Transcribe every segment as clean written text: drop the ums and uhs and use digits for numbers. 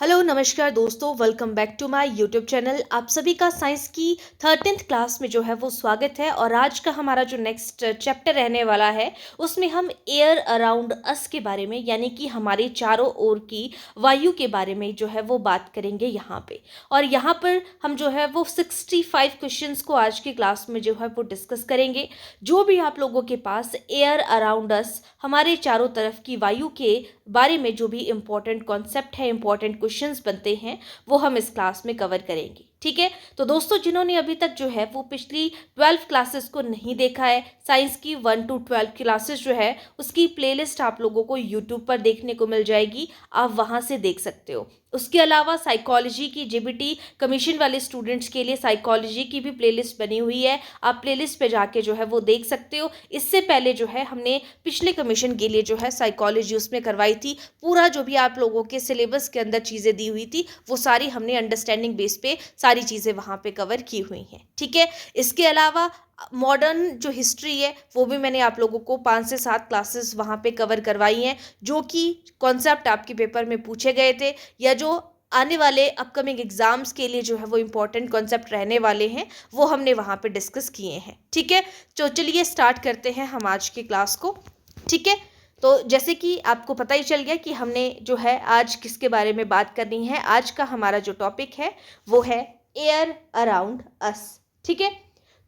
Hello नमस्कार दोस्तों, welcome back to my YouTube channel. आप सभी का साइंस की 13th क्लास में जो है वो स्वागत है। और आज का हमारा जो नेक्स्ट चैप्टर रहने वाला है उसमें हम एयर अराउंड अस के बारे में, यानी कि हमारे चारों ओर की वायु के बारे में जो है वो बात करेंगे यहाँ पे। और यहाँ पर हम जो है वो 65 क्वेश्चंस को आज की क्लास में जो है वो डिस्कस करेंगे। जो भी आप लोगों के पास एयर अराउंड अस, हमारे चारों तरफ की वायु के बारे में जो भी इंपॉर्टेंट कॉन्सेप्ट है, इंपॉर्टेंट क्वेश्चंस बनते हैं, वो हम इस क्लास में कवर करेंगे। ठीक है, तो दोस्तों जिन्होंने अभी तक जो है वो पिछली 12 क्लासेस को नहीं देखा है, साइंस की 1 to 12 क्लासेस जो है उसकी प्लेलिस्ट आप लोगों को यूट्यूब पर देखने को मिल जाएगी, आप वहां से देख सकते हो। उसके अलावा साइकोलॉजी की जेबीटी कमीशन वाले स्टूडेंट्स के लिए साइकोलॉजी की भी प्लेलिस्ट बनी हुई है, आप प्लेलिस्ट पे जाके जो है वो देख सकते हो। इससे पहले जो है हमने पिछले कमीशन के लिए जो है साइकोलॉजी उसमें करवाई थी। पूरा जो भी आप लोगों के सिलेबस के अंदर चीज़ें दी हुई थी वो सारी हमने अंडरस्टैंडिंग बेस पे सारी चीज़ें वहाँ पे कवर की हुई हैं। ठीक है, इसके अलावा मॉडर्न जो हिस्ट्री है वो भी मैंने आप लोगों को 5 से 7 क्लासेस वहाँ पे कवर करवाई हैं, जो कि कॉन्सेप्ट आपके पेपर में पूछे गए थे या जो आने वाले अपकमिंग एग्जाम्स के लिए जो है वो इम्पोर्टेंट कॉन्सेप्ट रहने वाले हैं, वो हमने वहाँ पे डिस्कस किए हैं। ठीक है, तो चलिए स्टार्ट करते हैं हम आज की क्लास को। ठीक है, तो जैसे कि आपको पता ही चल गया कि हमने जो है आज किसके बारे में बात करनी है। आज का हमारा जो टॉपिक है वो है एयर अराउंड अस। ठीक है,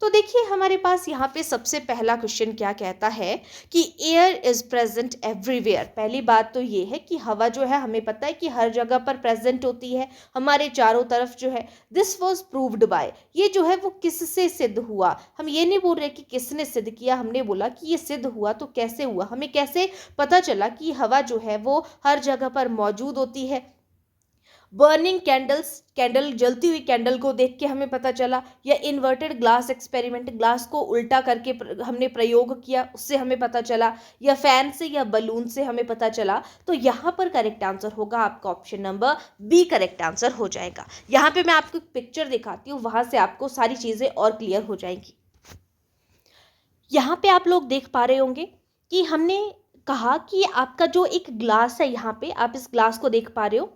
तो देखिए हमारे पास यहाँ पे सबसे पहला क्वेश्चन क्या कहता है कि एयर इज प्रेजेंट एवरीवेयर। पहली बात तो ये है कि हवा जो है हमें पता है कि हर जगह पर प्रेजेंट होती है, हमारे चारों तरफ जो है। दिस वॉज प्रूव्ड बाय, ये जो है वो किससे सिद्ध हुआ। हम ये नहीं बोल रहे कि किसने सिद्ध किया, हमने बोला कि ये सिद्ध हुआ। तो कैसे हुआ, हमें कैसे पता चला कि हवा जो है वो हर जगह पर मौजूद होती है। बर्निंग कैंडल्स, कैंडल जलती हुई कैंडल को देख के हमें पता चला, या इन्वर्टेड ग्लास एक्सपेरिमेंट, ग्लास को उल्टा करके हमने प्रयोग किया, उससे हमें पता चला, या फैन से या बलून से हमें पता चला। तो यहाँ पर करेक्ट आंसर होगा आपका option number B correct answer हो जाएगा। यहाँ पे मैं आपको एक पिक्चर दिखाती हूँ, वहां से आपको सारी चीजें और क्लियर हो जाएंगी। यहाँ पे आप लोग देख पा रहे होंगे कि हमने कहा कि आपका जो एक ग्लास है, यहाँ पे आप इस ग्लास को देख पा रहे हो।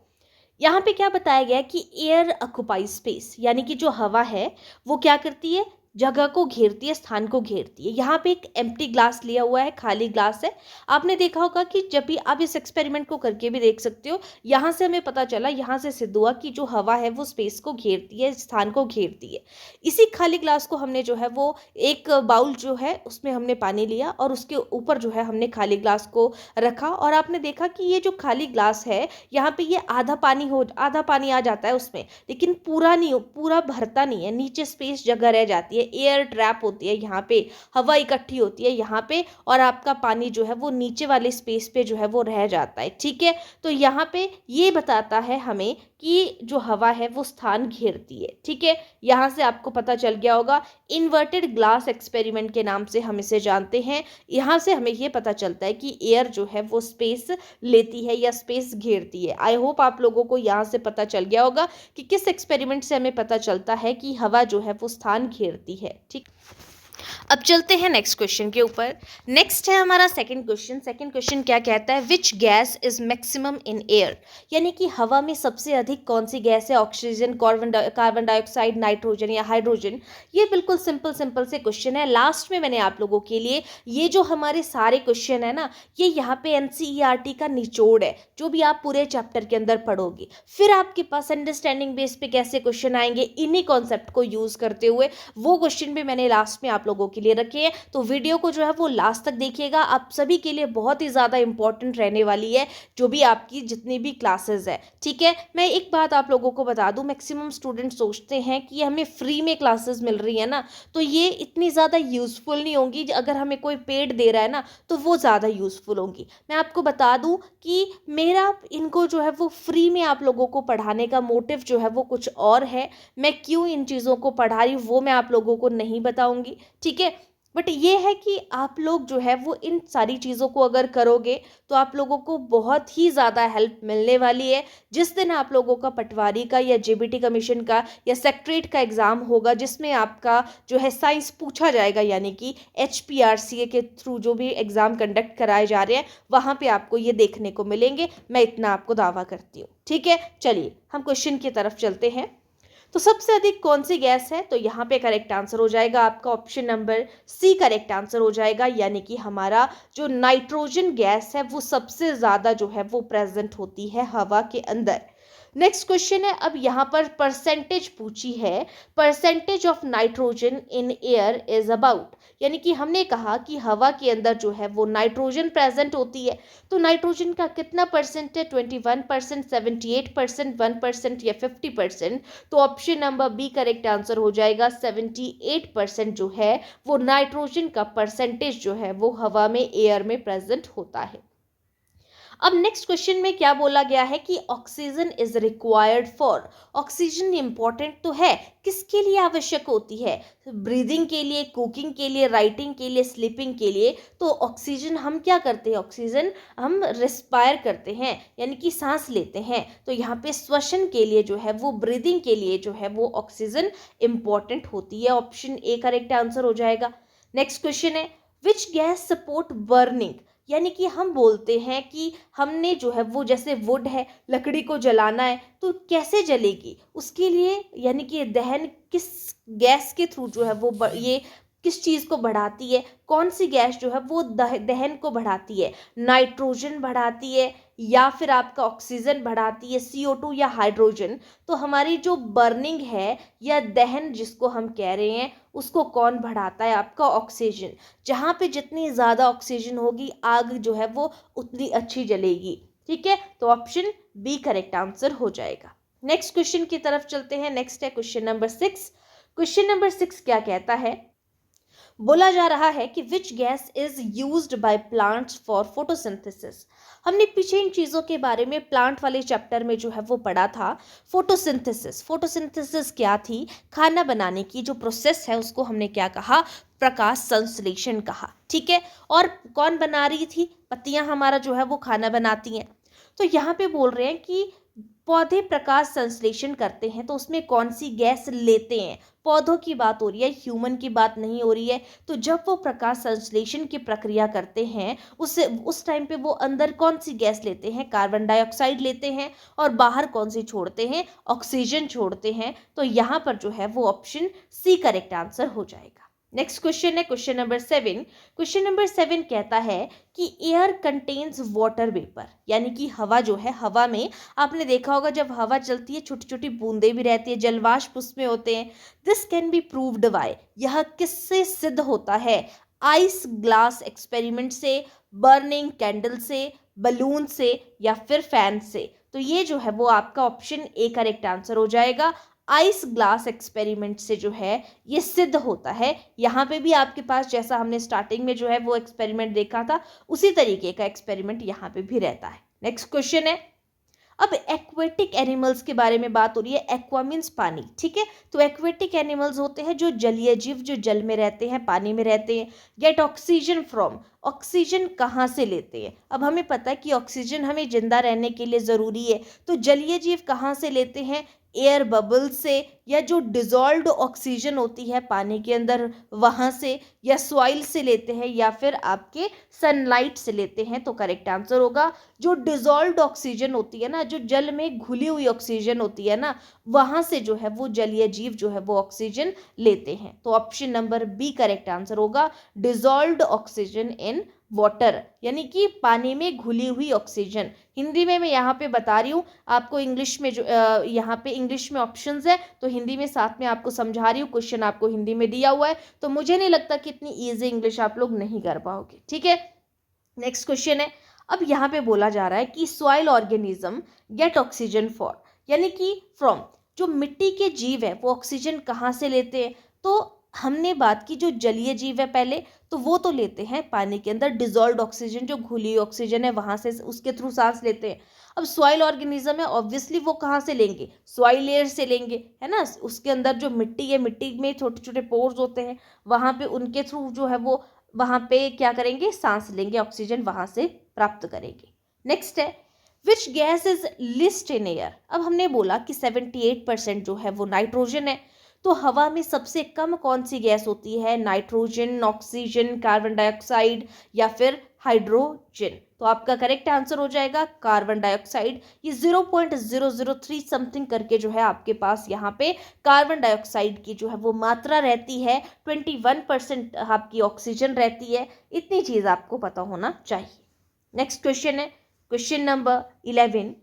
यहाँ पे क्या बताया गया है कि एयर ऑक्युपाई स्पेस, यानी कि जो हवा है वो क्या करती है, जगह को घेरती है, स्थान को घेरती है। यहाँ पे एक एम्प्टी ग्लास लिया हुआ है, खाली ग्लास है। आपने देखा होगा कि जब भी आप इस एक्सपेरिमेंट को करके भी देख सकते हो, यहाँ से हमें पता चला, यहाँ से सिद्ध हुआ कि जो हवा है वो स्पेस को घेरती है, स्थान को घेरती है। इसी खाली ग्लास को हमने जो है वो एक बाउल जो है उसमें हमने पानी लिया और उसके ऊपर जो है हमने खाली ग्लास को रखा, और आपने देखा कि ये जो खाली ग्लास है यहाँ पे ये आधा पानी आ जाता है उसमें, लेकिन पूरा नहीं, पूरा भरता नहीं है, नीचे स्पेस जगह रह जाती है, एयर ट्रैप होती है, यहाँ पे हवा इकट्ठी होती है यहाँ पे, और आपका पानी जो है वो नीचे वाले स्पेस पे जो है वो रह जाता है। ठीक है, तो यहाँ पे ये बताता है हमें कि जो हवा है वो स्थान घेरती है। ठीक है, यहाँ से आपको पता चल गया होगा, इन्वर्टेड ग्लास एक्सपेरिमेंट के नाम से हम इसे जानते हैं। यहाँ से हमें ये पता चलता है कि एयर जो है वो स्पेस लेती है या स्पेस घेरती है। आई होप आप लोगों को यहाँ से पता चल गया होगा कि किस एक्सपेरिमेंट से हमें पता चलता है कि हवा जो है वो स्थान घेरती है। ठीक, अब चलते हैं नेक्स्ट क्वेश्चन के ऊपर। नेक्स्ट है हमारा सेकंड क्वेश्चन। सेकंड क्वेश्चन क्या कहता है, which gas is maximum in air, यानी कि हवा में सबसे अधिक कौन सी गैस है, ऑक्सीजन, कार्बन डाइऑक्साइड, नाइट्रोजन या हाइड्रोजन। ये बिल्कुल सिंपल सिंपल से क्वेश्चन है। लास्ट में मैंने आप लोगों के लिए ये जो हमारे सारे क्वेश्चन है ना, ये यहाँ पे एनसीईआरटी का निचोड़ है, जो भी आप पूरे चैप्टर के अंदर पढ़ोगे। फिर आपके पास अंडरस्टैंडिंग बेस पे कैसे क्वेश्चन आएंगे, इन्हीं कॉन्सेप्ट को यूज करते हुए वो क्वेश्चन भी मैंने लास्ट में आप लोगों के लिए रखे हैं। तो वीडियो को जो है वो लास्ट तक देखिएगा, आप सभी के लिए बहुत ही ज़्यादा इंपॉर्टेंट रहने वाली है, जो भी आपकी जितनी भी क्लासेस है। ठीक है, मैं एक बात आप लोगों को बता दूं, मैक्सिमम स्टूडेंट सोचते हैं कि हमें फ्री में क्लासेस मिल रही है ना, तो ये इतनी ज़्यादा यूज़फुल नहीं होंगी। अगर हमें कोई पेड दे रहा है ना तो वो ज़्यादा यूज़फुल होंगी। मैं आपको बता दूं कि मेरा इनको जो है वो फ्री में आप लोगों को पढ़ाने का मोटिव जो है वो कुछ और है। मैं क्यों इन चीज़ों को पढ़ा रही हूँ वो मैं आप लोगों को नहीं बताऊंगी। ठीक है, बट ये है कि आप लोग जो है वो इन सारी चीज़ों को अगर करोगे तो आप लोगों को बहुत ही ज़्यादा हेल्प मिलने वाली है। जिस दिन आप लोगों का पटवारी का या जेबीटी कमीशन का या सेक्रेटरीट का एग्ज़ाम होगा जिसमें आपका जो है साइंस पूछा जाएगा, यानी कि HPRCA के थ्रू जो भी एग्ज़ाम कंडक्ट कराए जा रहे हैं वहाँ पे आपको ये देखने को मिलेंगे, मैं इतना आपको दावा करती हूँ। ठीक है, चलिए हम क्वेश्चन की तरफ चलते हैं। तो सबसे अधिक कौन सी गैस है, तो यहाँ पे करेक्ट आंसर हो जाएगा आपका option number C correct answer हो जाएगा, यानी कि हमारा जो नाइट्रोजन गैस है वो सबसे ज़्यादा जो है वो प्रेजेंट होती है हवा के अंदर। नेक्स्ट क्वेश्चन है, अब यहाँ पर परसेंटेज पूछी है, percentage of nitrogen in air is about, यानी कि हमने कहा कि हवा के अंदर जो है वो नाइट्रोजन प्रेजेंट होती है, तो नाइट्रोजन का कितना परसेंट है, 21%, 78%, 1% या 50%, तो option number B correct answer हो जाएगा। 78% जो है वो नाइट्रोजन का परसेंटेज जो है वो हवा में, एयर में प्रेजेंट होता है। अब नेक्स्ट क्वेश्चन में क्या बोला गया है कि oxygen is required for, oxygen important तो है, किसके लिए आवश्यक होती है, ब्रीदिंग के लिए, कुकिंग के लिए, राइटिंग के लिए, स्लीपिंग के लिए। तो ऑक्सीजन हम क्या करते हैं, ऑक्सीजन हम रिस्पायर करते हैं, यानी कि सांस लेते हैं, तो यहाँ पे श्वसन के लिए जो है वो, ब्रीदिंग के लिए जो है वो ऑक्सीजन इंपॉर्टेंट होती है। ऑप्शन ए करेक्ट आंसर हो जाएगा। नेक्स्ट क्वेश्चन है, विच गैस सपोर्ट बर्निंग, यानी कि हम बोलते हैं कि हमने जो है वो, जैसे वुड है, लकड़ी को जलाना है तो कैसे जलेगी, उसके लिए यानी कि दहन किस गैस के थ्रू जो है वो ये किस चीज़ को बढ़ाती है, कौन सी गैस जो है वो दहन को बढ़ाती है, नाइट्रोजन बढ़ाती है या फिर आपका ऑक्सीजन बढ़ाती है, CO2 या हाइड्रोजन। तो हमारी जो बर्निंग है या दहन जिसको हम कह रहे हैं उसको कौन बढ़ाता है, आपका ऑक्सीजन। जहाँ पे जितनी ज़्यादा ऑक्सीजन होगी आग जो है वो उतनी अच्छी जलेगी। ठीक है, तो ऑप्शन बी करेक्ट आंसर हो जाएगा। नेक्स्ट क्वेश्चन की तरफ चलते हैं। नेक्स्ट है क्वेश्चन नंबर 6। क्वेश्चन नंबर 6 क्या कहता है, बोला जा रहा है कि which gas is used by plants for photosynthesis. हमने पीछे इन चीज़ों के बारे में प्लांट वाले चैप्टर में जो है वो पढ़ा था। फोटोसिंथेसिस, फोटोसिंथेसिस क्या थी, खाना बनाने की जो प्रोसेस है उसको हमने क्या कहा, प्रकाश संश्लेषण कहा। ठीक है, और कौन बना रही थी, पत्तियां हमारा जो है वो खाना बनाती हैं। तो यहाँ पे बोल रहे हैं कि पौधे प्रकाश संश्लेषण करते हैं तो उसमें कौन सी गैस लेते हैं, पौधों की बात हो रही है, ह्यूमन की बात नहीं हो रही है। तो जब वो प्रकाश संश्लेषण की प्रक्रिया करते हैं उस टाइम पे वो अंदर कौन सी गैस लेते हैं, कार्बन डाइऑक्साइड लेते हैं, और बाहर कौन सी छोड़ते हैं, ऑक्सीजन छोड़ते हैं। तो यहाँ पर जो है वो ऑप्शन सी करेक्ट आंसर हो जाएगा। नेक्स्ट क्वेश्चन है क्वेश्चन नंबर 7। क्वेश्चन नंबर 7 कहता है कि एयर कंटेन्स वाटर वेपर, यानी कि हवा जो है, हवा में आपने देखा होगा जब हवा चलती है छोटी छोटी बूंदें भी रहती है, जलवाष्प उसमें होते हैं। This can be proved bye, यह किससे सिद्ध होता है, आइस ग्लास एक्सपेरिमेंट से, बर्निंग कैंडल से, बलून से या फिर फैन से। तो ये जो है वो आपका ऑप्शन ए करेक्ट आंसर हो जाएगा। आइस ग्लास एक्सपेरिमेंट से जो है ये सिद्ध होता है। यहाँ पे भी आपके पास जैसा हमने स्टार्टिंग में जो है वो एक्सपेरिमेंट देखा था उसी तरीके का एक्सपेरिमेंट यहाँ पे भी रहता है। नेक्स्ट क्वेश्चन है, अब एक्वेटिक एनिमल्स के बारे में बात हो रही है। एक्वा मीन्स पानी, ठीक है, तो एक्वेटिक एनिमल्स होते हैं जो जलीय जीव, जो जल में रहते हैं, पानी में रहते हैं। गेट ऑक्सीजन फ्रॉम, ऑक्सीजन कहाँ से लेते हैं, अब हमें पता है कि ऑक्सीजन हमें जिंदा रहने के लिए ज़रूरी है, तो जलीय जीव कहाँ से लेते हैं, एयर बबल से, या जो डिजॉल्व्ड ऑक्सीजन होती है पानी के अंदर वहाँ से, या सॉइल से लेते हैं, या फिर आपके सनलाइट से लेते हैं। तो करेक्ट आंसर होगा जो डिजॉल्व्ड ऑक्सीजन होती है ना, जो जल में घुली हुई ऑक्सीजन होती है ना, वहाँ से जो है वो जलीय जीव जो है वो ऑक्सीजन लेते हैं। तो option number B correct answer होगा, डिजॉल्व्ड ऑक्सीजन इन वाटर, यानी कि पानी में घुली हुई ऑक्सीजन। हिंदी में मैं यहाँ पे बता रही हूँ आपको, इंग्लिश में जो यहाँ पे इंग्लिश में ऑप्शंस है तो हिंदी में साथ में आपको समझा रही हूँ। क्वेश्चन आपको हिंदी में दिया हुआ है तो मुझे नहीं लगता कि इतनी ईजी इंग्लिश आप लोग नहीं कर पाओगे। ठीक है, नेक्स्ट क्वेश्चन है, अब यहाँ पे बोला जा रहा है कि soil organism gate oxygen for, यानी कि फ्रॉम, जो मिट्टी के जीव है वो ऑक्सीजन कहाँ से लेते हैं। तो हमने बात की जो जलीय जीव है पहले, तो वो तो लेते हैं पानी के अंदर डिजॉल्व्ड ऑक्सीजन, जो घुली ऑक्सीजन है वहाँ से उसके थ्रू सांस लेते हैं। अब सॉइल ऑर्गेनिज्म है, ऑब्वियसली वो कहाँ से लेंगे, सॉइल एयर से लेंगे, है ना। उसके अंदर जो मिट्टी है, मिट्टी में छोटे छोटे पोर्स होते हैं, वहाँ पे उनके थ्रू जो है वो वहाँ पे क्या करेंगे, सांस लेंगे, ऑक्सीजन वहाँ से प्राप्त करेंगे। नेक्स्ट है which gas is list in air. अब हमने बोला कि 78% जो है वो नाइट्रोजन है, तो हवा में सबसे कम कौन सी गैस होती है, नाइट्रोजन, ऑक्सीजन, कार्बन डाइऑक्साइड या फिर हाइड्रोजन। तो आपका करेक्ट आंसर हो जाएगा कार्बन डाइऑक्साइड। ये 0.003 समथिंग करके जो है आपके पास यहाँ पे कार्बन डाइऑक्साइड की जो है वो मात्रा रहती है, 21% आपकी ऑक्सीजन रहती है। इतनी चीज़ आपको पता होना चाहिए। नेक्स्ट क्वेश्चन है question number 11,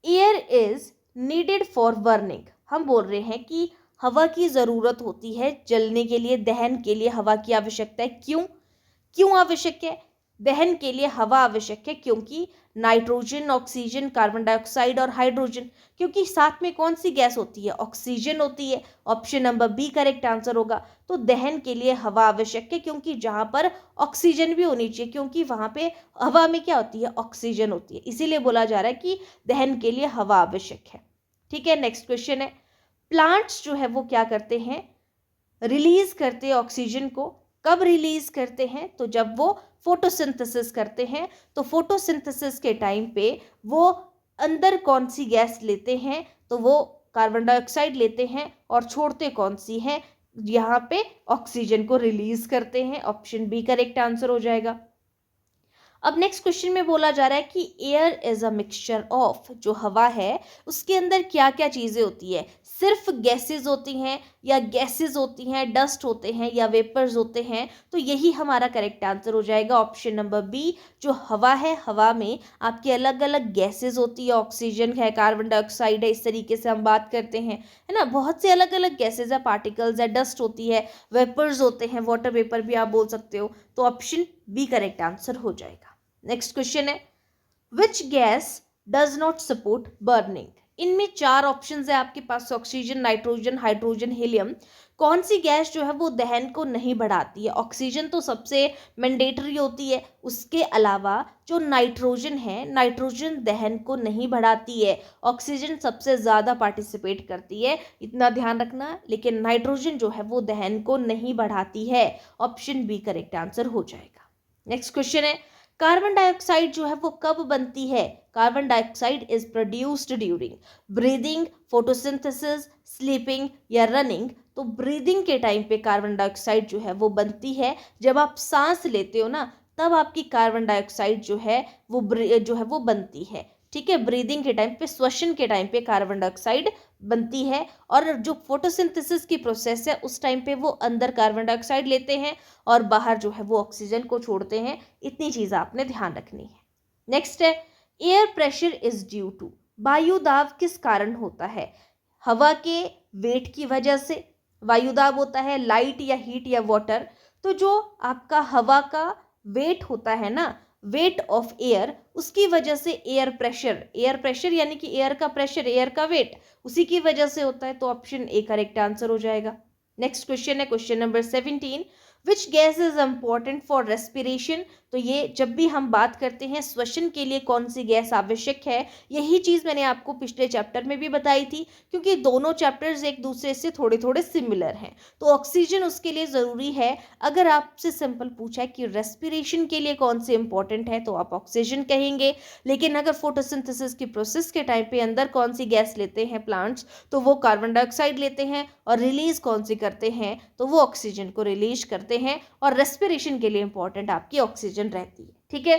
air is needed for burning. हम बोल रहे हैं कि हवा की ज़रूरत होती है जलने के लिए, दहन के लिए हवा की आवश्यकता है। क्यों आवश्यक है, दहन के लिए हवा आवश्यक है क्योंकि नाइट्रोजन, ऑक्सीजन, कार्बन डाइऑक्साइड और हाइड्रोजन, क्योंकि साथ में कौन सी गैस होती है, ऑक्सीजन होती है। Option number B correct answer होगा। तो दहन के लिए हवा आवश्यक है क्योंकि जहाँ पर ऑक्सीजन भी होनी चाहिए, क्योंकि वहाँ पे हवा में क्या होती है, ऑक्सीजन होती है, इसीलिए बोला जा रहा है कि दहन के लिए हवा आवश्यक है। ठीक है, नेक्स्ट क्वेश्चन है प्लांट्स जो है वो क्या करते हैं, रिलीज करते हैं ऑक्सीजन को। कब रिलीज करते हैं, तो जब वो फोटोसिंथेसिस करते हैं। तो फोटोसिंथेसिस के टाइम पे वो अंदर कौन सी गैस लेते हैं, तो वो कार्बन डाइऑक्साइड लेते हैं, और छोड़ते कौन सी हैं, यहाँ पे ऑक्सीजन को रिलीज करते हैं। ऑप्शन बी करेक्ट आंसर हो जाएगा। अब नेक्स्ट क्वेश्चन में बोला जा रहा है कि air is a mixture of, जो हवा है उसके अंदर क्या क्या चीज़ें होती है, सिर्फ गैसेज होती हैं या गैसेज होती हैं, डस्ट होते हैं या वेपर्स होते हैं। तो यही हमारा करेक्ट आंसर हो जाएगा, ऑप्शन नंबर बी। जो हवा है, हवा में आपकी अलग अलग गैसेज होती है, ऑक्सीजन है, कार्बन डाइऑक्साइड है, इस तरीके से हम बात करते हैं, है ना। बहुत से अलग अलग गैसेज है, पार्टिकल्स है, डस्ट होती है, वेपर्स होते हैं, वाटर वेपर भी आप बोल सकते हो। तो ऑप्शन बी करेक्ट आंसर हो जाएगा। नेक्स्ट क्वेश्चन है which gas does not support burning. इनमें 4 ऑप्शंस है आपके पास, ऑक्सीजन, नाइट्रोजन, हाइड्रोजन, हीलियम। कौन सी गैस जो है वो दहन को नहीं बढ़ाती है, ऑक्सीजन तो सबसे मैंडेटरी होती है, उसके अलावा जो नाइट्रोजन है, नाइट्रोजन दहन को नहीं बढ़ाती है, ऑक्सीजन सबसे ज़्यादा पार्टिसिपेट करती है, इतना ध्यान रखना। लेकिन नाइट्रोजन जो है वो दहन को नहीं बढ़ाती है। ऑप्शन बी करेक्ट आंसर हो जाएगा। नेक्स्ट क्वेश्चन है कार्बन डाइऑक्साइड जो है वो कब बनती है। Carbon dioxide is produced during breathing, photosynthesis, sleeping या रनिंग। तो ब्रीदिंग के टाइम पे कार्बन डाइऑक्साइड जो है वो बनती है, जब आप सांस लेते हो ना, तब आपकी कार्बन डाइऑक्साइड जो है वो बनती है। ठीक है, ब्रीदिंग के टाइम पे, श्वसन के टाइम पे कार्बन डाइऑक्साइड बनती है, और जो फोटोसिंथेसिस की प्रोसेस है उस टाइम पे वो अंदर कार्बन डाइऑक्साइड लेते हैं और बाहर जो है वो ऑक्सीजन को छोड़ते हैं। इतनी चीज़ आपने ध्यान रखनी है। नेक्स्ट है air pressure is due to, वायुदाब किस कारण होता है। हवा के वेट की वजह से वायुदाब होता है, लाइट या हीट या वाटर। तो जो आपका हवा का वेट होता है ना, वेट ऑफ एयर, उसकी वजह से एयर प्रेशर यानी कि एयर का प्रेशर, एयर का वेट, उसी की वजह से होता है। तो ऑप्शन ए करेक्ट आंसर हो जाएगा। नेक्स्ट क्वेश्चन है question number 17, which gas is important for respiration. तो ये जब भी हम बात करते हैं श्वसन के लिए कौन सी गैस आवश्यक है, यही चीज़ मैंने आपको पिछले चैप्टर में भी बताई थी, क्योंकि दोनों चैप्टर्स एक दूसरे से थोड़े थोड़े सिमिलर हैं। तो ऑक्सीजन उसके लिए ज़रूरी है। अगर आपसे सिंपल पूछा है कि रेस्पिरेशन के लिए कौन सी इंपॉर्टेंट है, तो आप ऑक्सीजन कहेंगे। लेकिन अगर फोटोसिंथेसिस की प्रोसेस के टाइम पे अंदर कौन सी गैस लेते हैं प्लांट्स, तो वो कार्बन डाइऑक्साइड लेते हैं, और रिलीज कौन सी करते हैं, तो वो ऑक्सीजन को रिलीज करते हैं, और रेस्पिरेशन के लिए इंपॉर्टेंट आपकी ऑक्सीजन रहती है। ठीक है,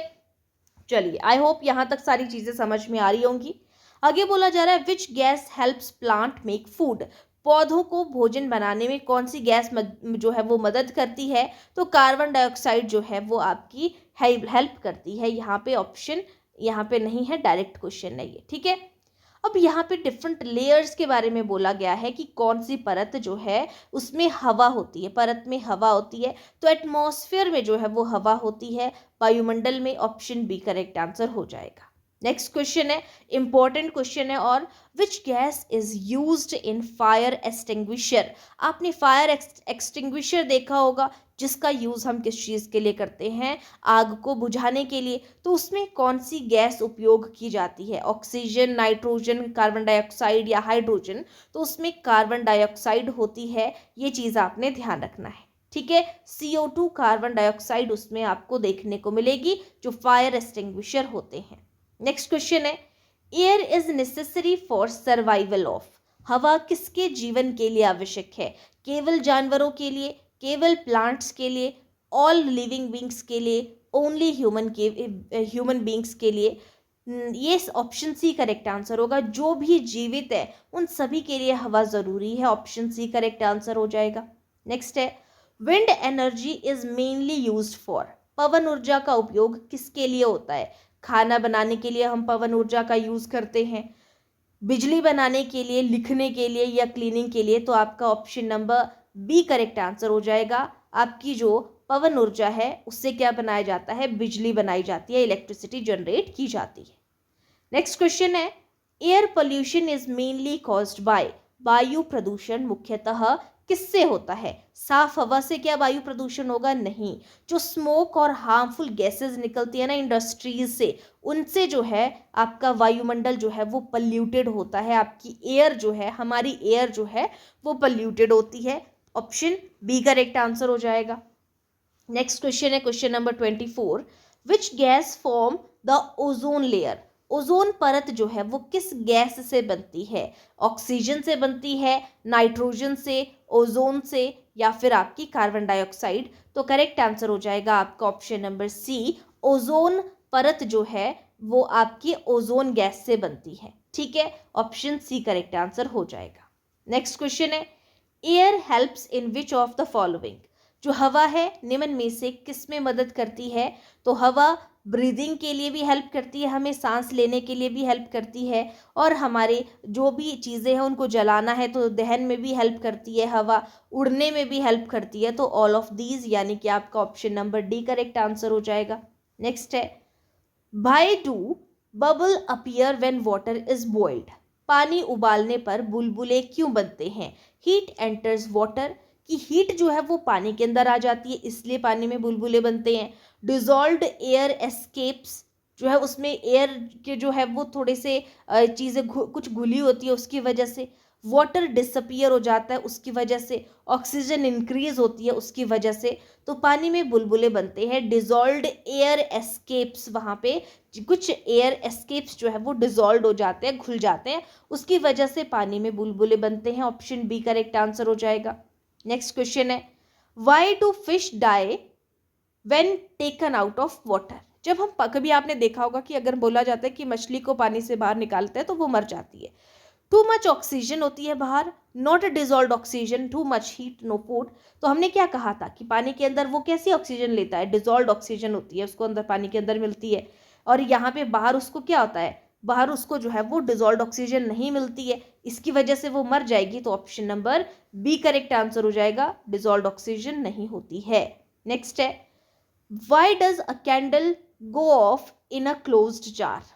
चलिए, आई होप यहाँ तक सारी चीजें समझ में आ रही होंगी। आगे बोला जा रहा है which gas helps plant make food. पौधों को भोजन बनाने में कौन सी गैस जो है वो मदद करती है, तो कार्बन डाइऑक्साइड जो है वो आपकी हेल्प करती है। यहाँ पे ऑप्शन यहाँ पे नहीं है, डायरेक्ट क्वेश्चन है ये। ठीक है, अब यहाँ पे डिफरेंट लेयर्स के बारे में बोला गया है कि कौन सी परत जो है उसमें हवा होती है, परत में हवा होती है। तो एटमॉस्फेयर में जो है वो हवा होती है, वायुमंडल में। ऑप्शन बी करेक्ट आंसर हो जाएगा। नेक्स्ट क्वेश्चन है, इंपॉर्टेंट क्वेश्चन है, और which gas is used in fire extinguisher. आपने फायर एक्सटिंग्विशर देखा होगा, जिसका यूज हम किस चीज के लिए करते हैं, आग को बुझाने के लिए। तो उसमें कौन सी गैस उपयोग की जाती है, ऑक्सीजन, नाइट्रोजन, कार्बन डाइऑक्साइड या हाइड्रोजन। तो उसमें कार्बन डाइऑक्साइड होती है, ये चीज आपने ध्यान रखना है। ठीक है, CO2 कार्बन डाइऑक्साइड उसमें आपको देखने को मिलेगी, जो फायर एक्सटिंग्विशर होते हैं। नेक्स्ट क्वेश्चन है, air is necessary for survival of. हवा किसके जीवन के लिए आवश्यक है, केवल जानवरों के लिए, केवल प्लांट्स के लिए, ऑल लिविंग बींग्स के लिए, ओनली ह्यूमन बींग्स के लिए। ये ऑप्शन सी करेक्ट आंसर होगा, जो भी जीवित है उन सभी के लिए हवा जरूरी है, ऑप्शन सी करेक्ट आंसर हो जाएगा। नेक्स्ट है, wind energy is mainly used for. पवन ऊर्जा का उपयोग किसके लिए होता है, खाना बनाने के लिए हम पवन ऊर्जा का यूज करते हैं, बिजली बनाने के लिए, लिखने के लिए या क्लीनिंग के लिए। तो आपका option number B correct answer हो जाएगा। आपकी जो पवन ऊर्जा है उससे क्या बनाया जाता है, बिजली बनाई जाती है, इलेक्ट्रिसिटी जनरेट की जाती है। नेक्स्ट क्वेश्चन है, air pollution is mainly caused by. वायु प्रदूषण मुख्यतः किससे होता है, साफ हवा से क्या वायु प्रदूषण होगा, नहीं। जो स्मोक और हार्मफुल गैसेस निकलती है ना इंडस्ट्रीज से, उनसे जो है आपका वायुमंडल जो है वो पल्यूटेड होता है, आपकी एयर जो है, हमारी एयर जो है वो पल्यूटेड होती है। ऑप्शन बी करेक्ट आंसर हो जाएगा। नेक्स्ट क्वेश्चन है, question number 24, which gas form the ozone layer. Ozone परत जो है वो किस गैस से बनती है, ऑक्सीजन से बनती है, नाइट्रोजन से, ओजोन से, या फिर आपकी कार्बन डाइऑक्साइड। तो करेक्ट आंसर हो जाएगा आपका ऑप्शन नंबर सी, ओजोन परत जो है वो आपकी ओजोन गैस से बनती है। ठीक है, ऑप्शन सी करेक्ट आंसर हो जाएगा। नेक्स्ट क्वेश्चन है, air helps in which of the following. जो हवा है निम्न में से किस में मदद करती है। तो हवा ब्रीदिंग के लिए भी हेल्प करती है, हमें सांस लेने के लिए भी हेल्प करती है, और हमारे जो भी चीज़ें हैं उनको जलाना है तो दहन में भी हेल्प करती है हवा, उड़ने में भी हेल्प करती है। तो ऑल ऑफ दीज, यानी कि आपका option number D correct answer हो जाएगा। नेक्स्ट है, why do bubble appear when water is boiled. पानी उबालने पर बुलबुले क्यों बनते हैं, हीट एंटर्स वाटर, कि हीट जो है वो पानी के अंदर आ जाती है इसलिए पानी में बुलबुले बनते हैं। डिजॉल्व्ड एयर एस्केप्स, जो है उसमें एयर के जो है वो थोड़े से चीज़ें कुछ घुली होती है उसकी वजह से। वाटर डिसअपियर हो जाता है उसकी वजह से। ऑक्सीजन इंक्रीज होती है उसकी वजह से। तो पानी में बुलबुले बनते हैं, डिजॉल्व्ड एयर एस्केप्स, वहाँ पे कुछ एयर एस्केप्स जो है वो डिजॉल्व हो जाते हैं, घुल जाते हैं, उसकी वजह से पानी में बुलबुले बनते हैं। ऑप्शन बी करेक्ट आंसर हो जाएगा। नेक्स्ट क्वेश्चन है, why do fish die when taken out of water. जब हम कभी आपने देखा होगा कि अगर बोला जाता है कि मछली को पानी से बाहर निकालते हैं तो वो मर जाती है। टू मच ऑक्सीजन होती है बाहर, not dissolve oxygen, too much heat no food. तो हमने क्या कहा था कि पानी के अंदर वो कैसी ऑक्सीजन लेता है, डिजॉल्व ऑक्सीजन होती है, उसको अंदर पानी के अंदर मिलती है। और यहाँ पे बाहर उसको क्या होता है, बाहर उसको जो है वो डिजॉल्व ऑक्सीजन नहीं मिलती है, इसकी वजह से वो मर जाएगी। तो option number B correct answer हो जाएगा, डिजॉल्व ऑक्सीजन नहीं होती है। नेक्स्ट है, why does a candle go off in a closed jar.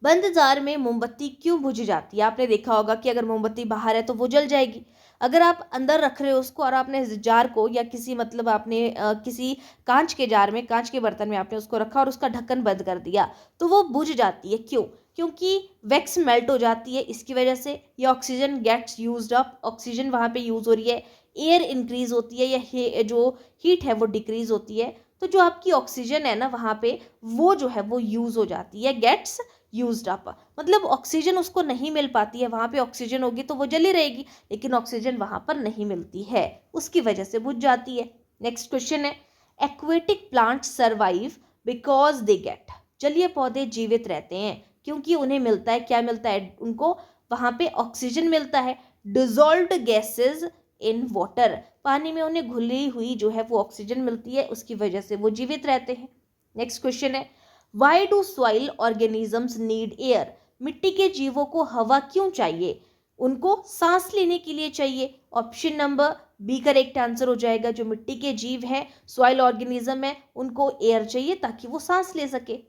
बंद जार में मोमबत्ती क्यों बुझ जाती है। आपने देखा होगा कि अगर मोमबत्ती बाहर है तो वो जल जाएगी, अगर आप अंदर रख रहे हो उसको और आपने इस जार को या किसी मतलब आपने किसी कांच के जार में, कांच के बर्तन में आपने उसको रखा और उसका ढक्कन बंद कर दिया तो वो बुझ जाती है। क्यों, क्योंकि वैक्स मेल्ट हो जाती है इसकी वजह से, या oxygen gets used up, oxygen वहाँ पे यूज हो रही है, एयर इंक्रीज होती है, या जो हीट है वो डिक्रीज होती है। तो जो आपकी ऑक्सीजन है ना वहाँ पे, वो जो है वो यूज हो जाती है, गेट्स यूज्ड अप, मतलब ऑक्सीजन उसको नहीं मिल पाती है। वहाँ पे ऑक्सीजन होगी तो वो जली रहेगी, लेकिन ऑक्सीजन वहाँ पर नहीं मिलती है, उसकी वजह से बुझ जाती है। नेक्स्ट क्वेश्चन है, aquatic plants survive because they get. जलीय पौधे जीवित रहते हैं क्योंकि उन्हें मिलता है, क्या मिलता है उनको, वहाँ पे ऑक्सीजन मिलता है, डिजॉल्व्ड गैसेज इन वाटर, पानी में उन्हें घुली हुई जो है वो ऑक्सीजन मिलती है, उसकी वजह से वो जीवित रहते हैं। नेक्स्ट क्वेश्चन है, why do soil organisms need air. मिट्टी के जीवों को हवा क्यों चाहिए, उनको सांस लेने के लिए चाहिए। Option number B correct answer हो जाएगा। जो मिट्टी के जीव हैं, सॉइल ऑर्गेनिज्म है, उनको एयर चाहिए ताकि वो सांस ले सके।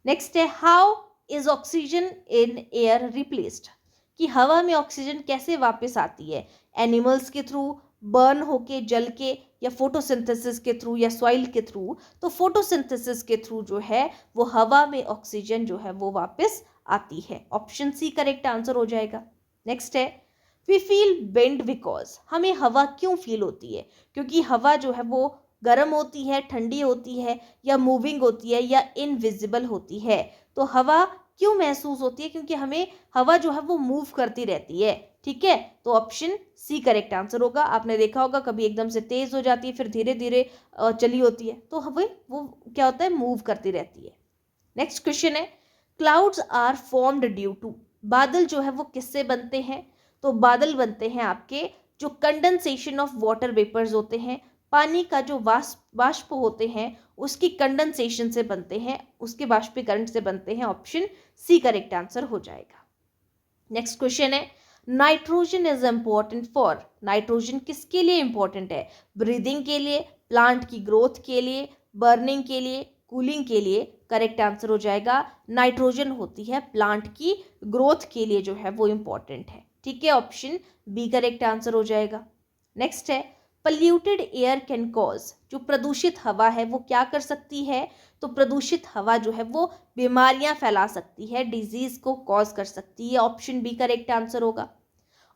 नेक्स्ट है how is oxygen in air replaced, कि हवा में ऑक्सीजन कैसे वापस आती है, एनिमल्स के थ्रू, बर्न होके जल के, या फोटोसिंथेसिस के थ्रू, या सॉइल के थ्रू। तो फोटोसिंथेसिस के थ्रू जो है वो हवा में ऑक्सीजन जो है वो वापस आती है। ऑप्शन सी करेक्ट आंसर हो जाएगा। नेक्स्ट है वी फील बेंड बिकॉज, हमें हवा क्यों फील होती है, क्योंकि हवा जो है वो गर्म होती है, ठंडी होती है, या मूविंग होती है, या इनविजिबल होती है। तो हवा क्यों महसूस होती है, क्योंकि हमें हवा जो है वो मूव करती रहती है। ठीक है, तो ऑप्शन सी करेक्ट आंसर होगा। आपने देखा होगा कभी एकदम से तेज हो जाती है, फिर धीरे धीरे चली होती है, तो हमें वो क्या होता है, मूव करती रहती है। नेक्स्ट क्वेश्चन है clouds are formed due to, बादल जो है वो किससे बनते हैं। तो बादल बनते हैं आपके जो कंडेंसेशन ऑफ वाटर वेपर्स होते हैं, पानी का जो वाष्प होते हैं उसकी कंडेंसेशन से बनते हैं, उसके वाष्पीकरण से बनते हैं। ऑप्शन सी करेक्ट आंसर हो जाएगा। नेक्स्ट क्वेश्चन है nitrogen is important for, nitrogen किसके लिए इंपॉर्टेंट है, ब्रीदिंग के लिए, प्लांट की ग्रोथ के लिए, बर्निंग के लिए, कूलिंग के लिए। करेक्ट आंसर हो जाएगा नाइट्रोजन होती है प्लांट की ग्रोथ के लिए जो है वो इंपॉर्टेंट है। ठीक है, ऑप्शन बी करेक्ट आंसर हो जाएगा। नेक्स्ट है पल्यूटेड एयर कैन कॉज, जो प्रदूषित हवा है वो क्या कर सकती है। तो प्रदूषित हवा जो है वो बीमारियां फैला सकती है, डिजीज को कॉज कर सकती है। ऑप्शन बी करेक्ट आंसर होगा।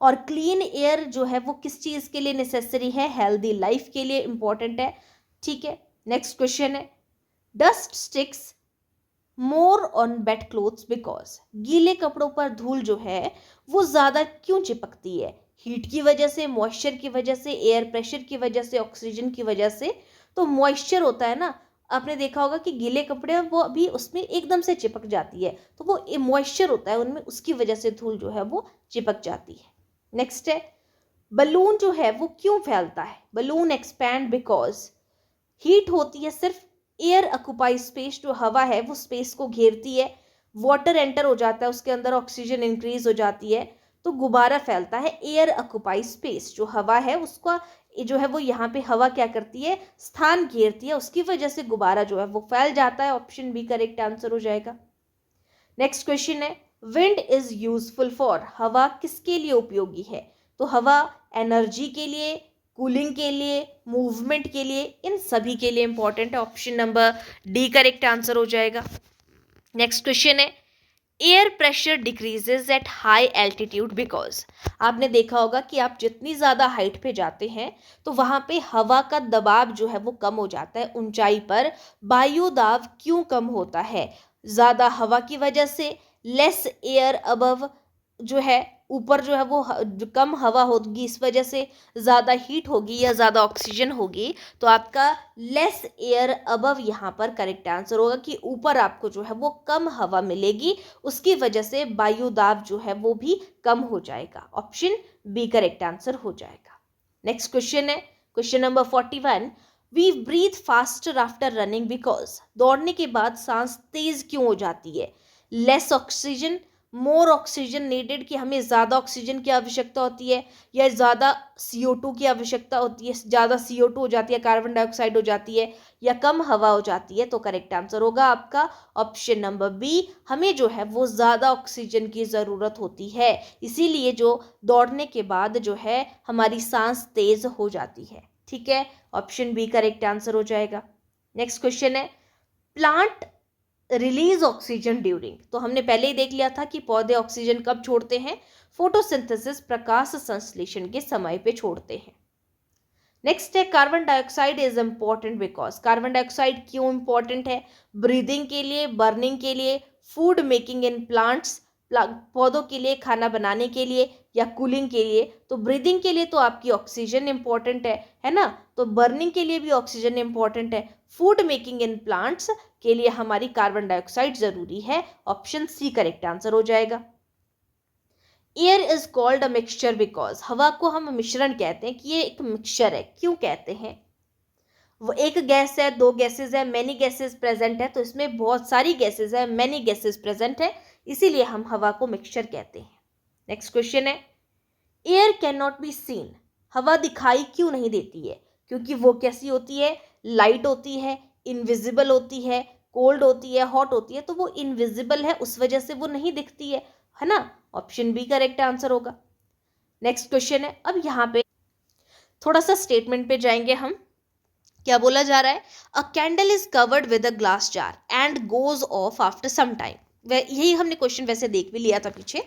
और क्लीन एयर जो है वो किस चीज के लिए नेसेसरी है, हेल्दी लाइफ के लिए इंपॉर्टेंट है। ठीक है, नेक्स्ट क्वेश्चन है dust sticks more on wet clothes because, गीले कपड़ों पर धूल जो है वो ज्यादा क्यों चिपकती है, हीट की वजह से, मॉइस्चर की वजह से, एयर प्रेशर की वजह से, ऑक्सीजन की वजह से। तो मॉइस्चर होता है ना, आपने देखा होगा कि गीले कपड़े वो अभी उसमें एकदम से चिपक जाती है, तो वो मॉइस्चर होता है उनमें, उसकी वजह से धूल जो है वो चिपक जाती है। नेक्स्ट है बलून जो है वो क्यों फैलता है, बलून एक्सपैंड बिकॉज हीट होती है सिर्फ, एयर ऑक्यूपाई स्पेस, जो हवा है वो स्पेस को घेरती है, वाटर एंटर हो जाता है उसके अंदर, ऑक्सीजन इंक्रीज हो जाती है, तो गुब्बारा फैलता है। एयर ऑक्यूपाई स्पेस, जो हवा है उसका जो है वो यहाँ पे हवा क्या करती है, स्थान घेरती है, उसकी वजह से गुब्बारा जो है वो फैल जाता है। ऑप्शन बी करेक्ट आंसर हो जाएगा। नेक्स्ट क्वेश्चन है विंड इज यूजफुल फॉर, हवा किसके लिए उपयोगी है। तो हवा एनर्जी के लिए, कूलिंग के लिए, मूवमेंट के लिए, इन सभी के लिए इंपॉर्टेंट है। Option number D correct answer हो जाएगा। नेक्स्ट क्वेश्चन है air pressure decreases eight high altitude because, आपने देखा होगा कि आप जितनी ज़्यादा हाइट पे जाते हैं तो वहाँ पे हवा का दबाव जो है वो कम हो जाता है। ऊंचाई पर वायु दाब क्यों कम होता है, ज़्यादा हवा की वजह से, लेस एयर अबव जो है ऊपर जो है वो जो कम हवा होगी इस वजह से, ज़्यादा हीट होगी या ज़्यादा ऑक्सीजन होगी। तो आपका लेस एयर अबव यहाँ पर करेक्ट आंसर होगा कि ऊपर आपको जो है वो कम हवा मिलेगी, उसकी वजह से वायु दाब जो है वो भी कम हो जाएगा। ऑप्शन बी करेक्ट आंसर हो जाएगा। नेक्स्ट क्वेश्चन है question number 41 we breathe faster after running because, दौड़ने के बाद सांस तेज क्यों हो जाती है, less oxygen, more oxygen needed, कि हमें ज़्यादा ऑक्सीजन की आवश्यकता होती है, या ज़्यादा CO2 की आवश्यकता होती है, ज़्यादा CO2 हो जाती है, कार्बन डाइऑक्साइड हो जाती है, या कम हवा हो जाती है। तो करेक्ट आंसर होगा आपका ऑप्शन नंबर बी, हमें जो है वो ज़्यादा ऑक्सीजन की ज़रूरत होती है, इसीलिए जो दौड़ने के बाद जो है हमारी सांस तेज हो जाती है। ठीक है, ऑप्शन बी करेक्ट आंसर हो जाएगा। नेक्स्ट क्वेश्चन है प्लांट रिलीज ऑक्सीजन ड्यूरिंग, तो हमने पहले ही देख लिया था कि पौधे ऑक्सीजन कब छोड़ते हैं, फोटोसिंथेसिस, प्रकाश संश्लेषण के समय पे छोड़ते हैं। नेक्स्ट है carbon dioxide is important because, carbon dioxide क्यों इंपॉर्टेंट है, ब्रीदिंग के लिए, बर्निंग के लिए, फूड मेकिंग इन प्लांट्स, पौधों के लिए, खाना बनाने के लिए, या कूलिंग के लिए। तो ब्रीदिंग के लिए तो आपकी ऑक्सीजन इंपॉर्टेंट है ना, तो बर्निंग के लिए भी ऑक्सीजन इंपॉर्टेंट है, फूड मेकिंग इन प्लांट्स के लिए हमारी कार्बन डाइऑक्साइड जरूरी है। ऑप्शन सी करेक्ट आंसर हो जाएगा। Air is called a mixture because, हवा को हम मिश्रण कहते हैं कि ये एक मिक्सचर है, क्यों कहते हैं, वो एक गैस है, दो गैसेज है, मैनी गैसेज प्रेजेंट है, तो इसमें बहुत सारी गैसेज है, मैनी गैसेज प्रेजेंट है, इसीलिए हम हवा को मिक्सचर कहते हैं। नेक्स्ट क्वेश्चन है air can not be seen, हवा दिखाई क्यों नहीं देती है, क्योंकि वो कैसी होती है, लाइट होती है, इनविजिबल होती है, कोल्ड होती है, हॉट होती है, तो वो इनविजिबल है, उस वजह से वो नहीं दिखती है ना। ऑप्शन बी करेक्ट आंसर होगा। नेक्स्ट क्वेश्चन है, अब यहाँ पे थोड़ा सा स्टेटमेंट पे जाएंगे हम। क्या बोला जा रहा है? A candle is covered with a glass jar and goes off after some time. यही हमने क्वेश्चन वैसे देख भी लिया था पीछे,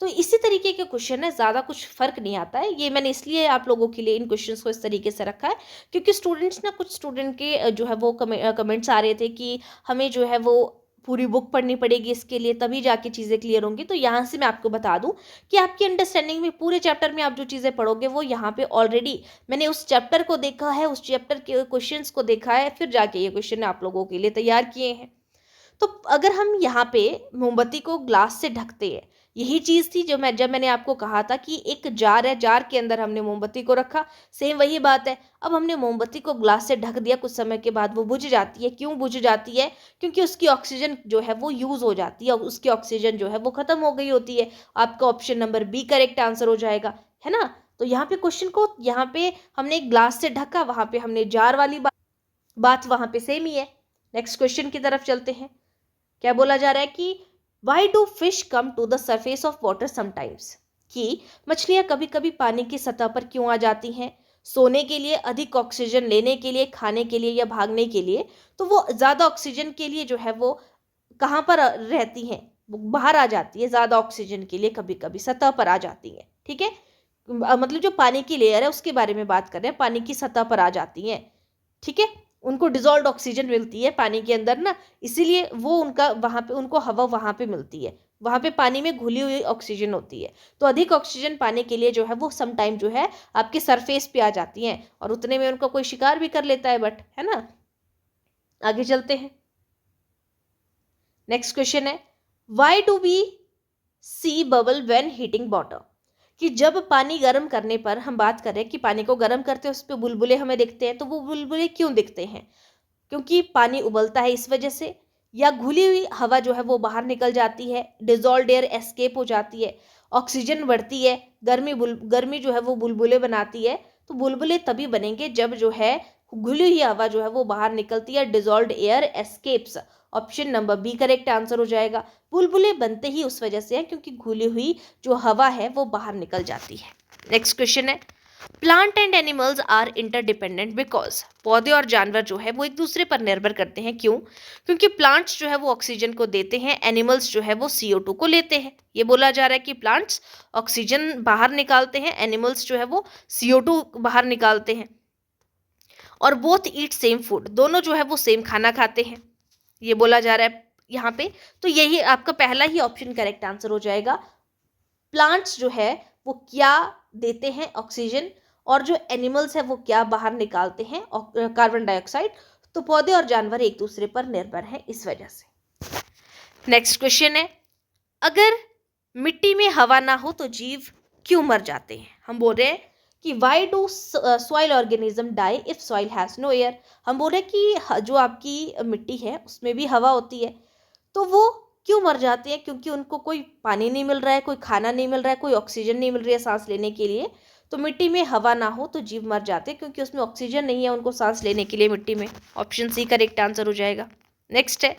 तो इसी तरीके के क्वेश्चन है, ज़्यादा कुछ फर्क नहीं आता है। ये मैंने इसलिए आप लोगों के लिए इन क्वेश्चंस को इस तरीके से रखा है क्योंकि स्टूडेंट्स ना, कुछ स्टूडेंट के जो है वो कमेंट्स आ रहे थे कि हमें जो है वो पूरी बुक पढ़नी पड़ेगी इसके लिए, तभी जाके चीज़ें क्लियर होंगी। तो यहाँ से मैं आपको बता दूं कि आपकी अंडरस्टैंडिंग में पूरे चैप्टर में आप जो चीज़ें पढ़ोगे वो यहाँ पे ऑलरेडी मैंने उस चैप्टर को देखा है, उस चैप्टर के क्वेश्चंस को देखा है, फिर जाके ये क्वेश्चन आप लोगों के लिए तैयार किए हैं। तो अगर हम यहाँ पे मोमबत्ती को ग्लास से ढकते हैं, यही चीज़ थी जब मैंने आपको कहा था कि एक जार है, जार के अंदर हमने मोमबत्ती को रखा, सेम वही बात है। अब हमने मोमबत्ती को ग्लास से ढक दिया, कुछ समय के बाद वो बुझ जाती है। क्यों बुझ जाती है? क्योंकि उसकी ऑक्सीजन जो है वो यूज़ हो जाती है और उसकी ऑक्सीजन जो है वो ख़त्म हो गई होती है। आपका option number B correct answer हो जाएगा, है ना। तो यहाँ पे क्वेश्चन को, यहाँ पे हमने ग्लास से ढका, वहाँ पे हमने जार वाली बात वहाँ पे सेम ही है। नेक्स्ट क्वेश्चन की तरफ चलते हैं। क्या बोला जा रहा है कि why do fish come to the surface of water sometimes, कि मछलियां कभी कभी पानी की सतह पर क्यों आ जाती हैं? सोने के लिए, अधिक ऑक्सीजन लेने के लिए, खाने के लिए या भागने के लिए? तो वो ज़्यादा ऑक्सीजन के लिए जो है वो कहाँ पर रहती हैं? वो बाहर आ जाती है, ज़्यादा ऑक्सीजन के लिए कभी कभी सतह पर आ जाती हैं, ठीक है। मतलब जो पानी की लेयर है उसके बारे में बात कर रहे हैं, पानी की सतह पर आ जाती हैं, ठीक है। उनको डिजॉल्व ऑक्सीजन मिलती है पानी के अंदर ना, इसीलिए वो उनका वहाँ पे, उनको हवा वहाँ पे मिलती है, वहाँ पे पानी में घुली हुई ऑक्सीजन होती है। तो अधिक ऑक्सीजन पाने के लिए जो है वो सम टाइम जो है आपके सरफेस पे आ जाती हैं और उतने में उनका कोई शिकार भी कर लेता है, बट है ना। आगे चलते हैं। नेक्स्ट क्वेश्चन है, why do we see bubble when heating water, कि जब पानी गर्म करने पर, हम बात करें कि पानी को गर्म करते हैं उस पर बुलबुले हमें दिखते हैं, तो वो बुलबुले क्यों दिखते हैं? क्योंकि पानी उबलता है इस वजह से, या घुली हुई हवा जो है वो बाहर निकल जाती है, डिजॉल्व्ड एयर एस्केप हो जाती है, ऑक्सीजन बढ़ती है, गर्मी जो है वो बुलबुले बनाती है। तो बुलबुले तभी बनेंगे जब जो है घुली हुई हवा जो है वो बाहर निकलती है, dissolved air escapes. Option number B correct answer हो जाएगा। बुलबुले बनते ही उस वजह से हैं क्योंकि घुली हुई जो हवा है वो बाहर निकल जाती है। नेक्स्ट क्वेश्चन है, plant and animals are interdependent because, पौधे और जानवर जो है वो एक दूसरे पर निर्भर करते हैं। क्यों? क्योंकि प्लांट्स जो है वो ऑक्सीजन को देते हैं, एनिमल्स जो है वो CO2 को लेते हैं। ये बोला जा रहा है कि प्लांट्स ऑक्सीजन बाहर निकालते हैं, एनिमल्स जो है वो CO2 बाहर निकालते हैं, और बोथ ईट सेम फूड, दोनों जो है वो सेम खाना खाते हैं, ये बोला जा रहा है यहाँ पे। तो यही आपका पहला ही ऑप्शन करेक्ट आंसर हो जाएगा। प्लांट्स जो है वो क्या देते हैं? ऑक्सीजन। और जो एनिमल्स है वो क्या बाहर निकालते हैं? Carbon dioxide. तो पौधे और जानवर एक दूसरे पर निर्भर हैं इस वजह से। नेक्स्ट क्वेश्चन है, अगर मिट्टी में हवा ना हो तो जीव क्यों मर जाते हैं? हम बोल रहे हैं कि why do soil organism die if soil has no air. हम बोल रहे हैं कि जो आपकी मिट्टी है उसमें भी हवा होती है, तो वो क्यों मर जाते हैं? क्योंकि उनको कोई पानी नहीं मिल रहा है, कोई खाना नहीं मिल रहा है, कोई ऑक्सीजन नहीं मिल रही है सांस लेने के लिए। तो मिट्टी में हवा ना हो तो जीव मर जाते हैं क्योंकि उसमें ऑक्सीजन नहीं है उनको सांस लेने के लिए मिट्टी में। ऑप्शन सी करेक्ट आंसर हो जाएगा। नेक्स्ट है,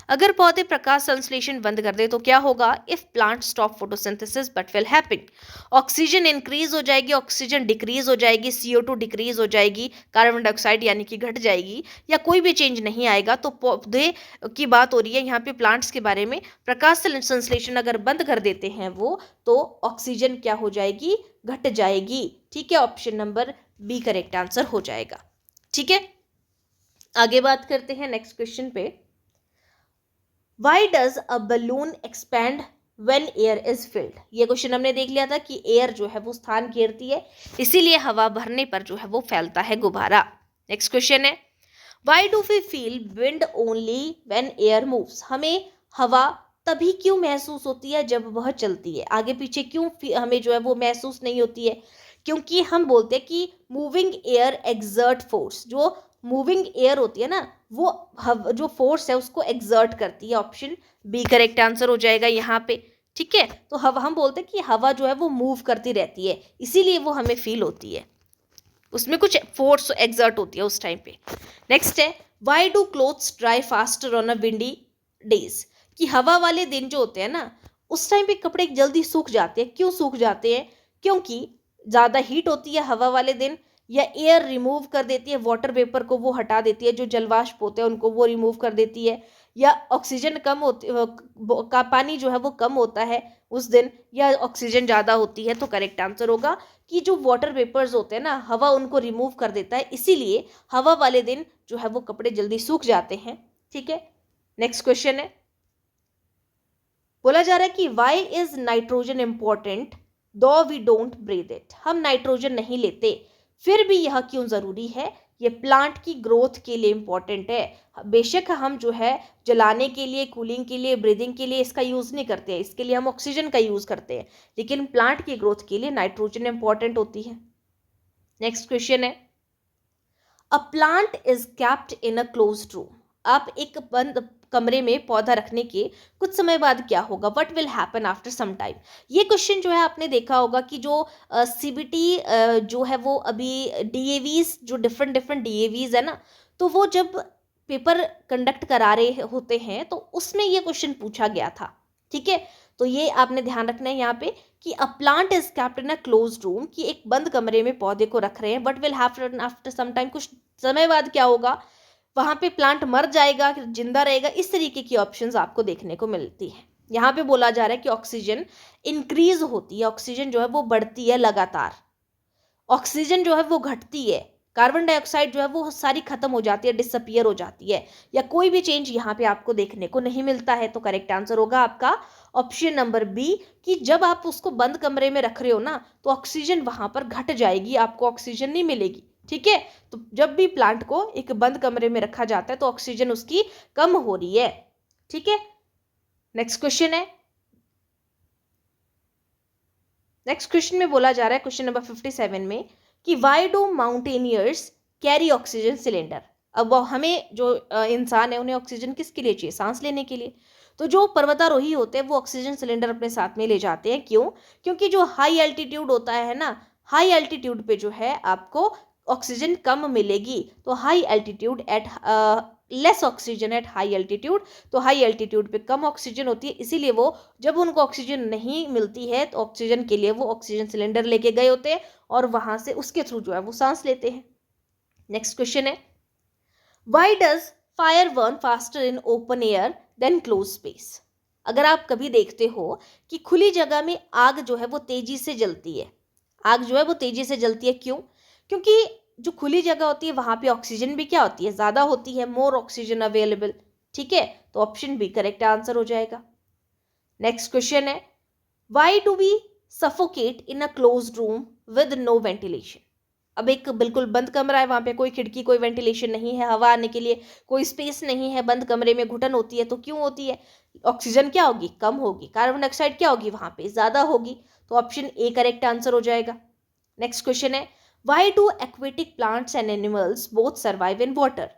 अगर पौधे प्रकाश संश्लेषण बंद कर दे तो क्या होगा? If plant stop photosynthesis but will happen, oxygen increase हो जाएगी, ऑक्सीजन डिक्रीज हो जाएगी, CO2 डिक्रीज हो जाएगी, कार्बन डाइऑक्साइड यानी कि घट जाएगी, या कोई भी चेंज नहीं आएगा। तो पौधे की बात हो रही है यहाँ पे, प्लांट्स के बारे में। प्रकाश संश्लेषण अगर बंद कर देते हैं वो, तो ऑक्सीजन क्या हो जाएगी? घट जाएगी, ठीक है। Option number B correct answer हो जाएगा, ठीक है। आगे बात करते हैं नेक्स्ट क्वेश्चन पे। Why does a balloon expand when air is filled? ये क्वेश्चन हमने देख लिया था कि एयर जो है वो स्थान घेरती है, इसीलिए हवा भरने पर जो है वो फैलता है गुब्बारा। नेक्स्ट क्वेश्चन है, why do we feel wind only when air moves? हमें हवा तभी क्यों महसूस होती है जब वह चलती है, आगे पीछे क्यों हमें जो है वो महसूस नहीं होती है? क्योंकि हम बोलते हैं कि मूविंग एयर एक्सर्ट फोर्स, जो मूविंग एयर होती है ना वो जो फोर्स है उसको एक्सर्ट करती है। ऑप्शन बी करेक्ट आंसर हो जाएगा यहाँ पे, ठीक है। तो हम बोलते हैं कि हवा जो है वो मूव करती रहती है, इसीलिए वो हमें फील होती है, उसमें कुछ फोर्स एक्सर्ट होती है उस टाइम पे। नेक्स्ट है, why do clothes dry faster on a windy days, कि हवा वाले दिन जो होते हैं ना उस टाइम पे कपड़े जल्दी सूख जाते हैं। क्यों सूख जाते हैं? क्योंकि ज़्यादा हीट होती है हवा वाले दिन, या एयर रिमूव कर देती है वाटर वेपर को, वो हटा देती है, जो जलवाष्प होते हैं उनको वो रिमूव कर देती है, या ऑक्सीजन कम होती का पानी जो है वो कम होता है उस दिन, या ऑक्सीजन ज़्यादा होती है। तो करेक्ट आंसर होगा कि जो वाटर वेपर्स होते हैं ना हवा उनको रिमूव कर देता है, इसीलिए हवा वाले दिन जो है वो कपड़े जल्दी सूख जाते हैं। ठीक है, नेक्स्ट क्वेश्चन है, बोला जा रहा है कि वाई इज नाइट्रोजन इंपॉर्टेंट दो वी डोंट ब्रीथ इट, हम नाइट्रोजन नहीं लेते फिर भी यह क्यों जरूरी है? ये प्लांट की ग्रोथ के लिए इंपॉर्टेंट है। बेशक हम जो है जलाने के लिए, कूलिंग के लिए, ब्रीदिंग के लिए इसका यूज नहीं करते हैं, इसके लिए हम ऑक्सीजन का यूज करते हैं, लेकिन प्लांट की ग्रोथ के लिए नाइट्रोजन इंपॉर्टेंट होती है। नेक्स्ट क्वेश्चन है, a plant is kept in a closed room, आप एक बंद कमरे में पौधा रखने के कुछ समय बाद क्या होगा? What will happen after some time? ये क्वेश्चन जो है आपने देखा होगा कि जो सीबीटी जो है वो अभी डीएवीज, जो डिफरेंट डिफरेंट डीएवीज है ना, तो वो जब पेपर कंडक्ट करा रहे होते हैं तो उसमें ये क्वेश्चन पूछा गया था। ठीक है, तो ये आपने ध्यान रखना है यहाँ पे कि a plant is kept in a closed room, कि एक बंद कमरे में पौधे को रख रहे हैं, but will happen after some time, कुछ समय बाद क्या होगा? वहां पे प्लांट मर जाएगा, जिंदा रहेगा, इस तरीके की ऑप्शंस आपको देखने को मिलती है। यहाँ पे बोला जा रहा है कि ऑक्सीजन इंक्रीज होती है, ऑक्सीजन जो है वो बढ़ती है लगातार, ऑक्सीजन जो है वो घटती है, कार्बन डाइऑक्साइड जो है वो सारी खत्म हो जाती है, डिसअपियर हो जाती है, या कोई भी चेंज यहाँ पे आपको देखने को नहीं मिलता है। तो करेक्ट आंसर होगा आपका ऑप्शन नंबर बी, कि जब आप उसको बंद कमरे में रख रहे हो ना तो ऑक्सीजन वहां पर घट जाएगी, आपको ऑक्सीजन नहीं मिलेगी। ठीक है, तो जब भी प्लांट को एक बंद कमरे में रखा जाता है तो ऑक्सीजन उसकी कम हो रही है। ठीक है, नेक्स्ट क्वेश्चन है, नेक्स्ट क्वेश्चन में बोला जा रहा है क्वेश्चन नंबर 57 में कि why do mountaineers carry oxygen cylinder, अब वो हमें जो इंसान है उन्हें ऑक्सीजन किसके लिए चाहिए? सांस लेने के लिए। तो जो पर्वतारोही होते हैं वो ऑक्सीजन सिलेंडर अपने साथ में ले जाते हैं। क्यों? क्योंकि जो हाई एल्टीट्यूड होता है ना, हाई एल्टीट्यूड पे जो है आपको ऑक्सीजन कम मिलेगी, तो high altitude at less oxygen at high altitude, तो हाई एल्टीट्यूड पे कम ऑक्सीजन होती है, इसीलिए वो जब उनको ऑक्सीजन नहीं मिलती है तो ऑक्सीजन के लिए वो ऑक्सीजन सिलेंडर लेके गए होते हैं और वहां से उसके थ्रू जो है वो सांस लेते हैं। नेक्स्ट क्वेश्चन है, why does fire burn faster in open air than close space, अगर आप कभी देखते हो कि खुली जगह में आग जो है वो तेजी से जलती है, आग जो है वो तेजी से जलती है, क्यों? क्योंकि जो खुली जगह होती है वहां पे ऑक्सीजन भी क्या होती है? ज्यादा होती है, मोर ऑक्सीजन अवेलेबल। ठीक है, तो ऑप्शन बी करेक्ट आंसर हो जाएगा। नेक्स्ट क्वेश्चन है, why do we suffocate in a closed room with no ventilation, अब एक बिल्कुल बंद कमरा है, वहां पे कोई खिड़की, कोई वेंटिलेशन नहीं है, हवा आने के लिए कोई स्पेस नहीं है, बंद कमरे में घुटन होती है, तो क्यों होती है? ऑक्सीजन क्या होगी? कम होगी। कार्बन डाइऑक्साइड क्या होगी? वहां पे ज्यादा होगी। तो ऑप्शन ए करेक्ट आंसर हो जाएगा। नेक्स्ट क्वेश्चन है, why do aquatic plants and animals both survive in water,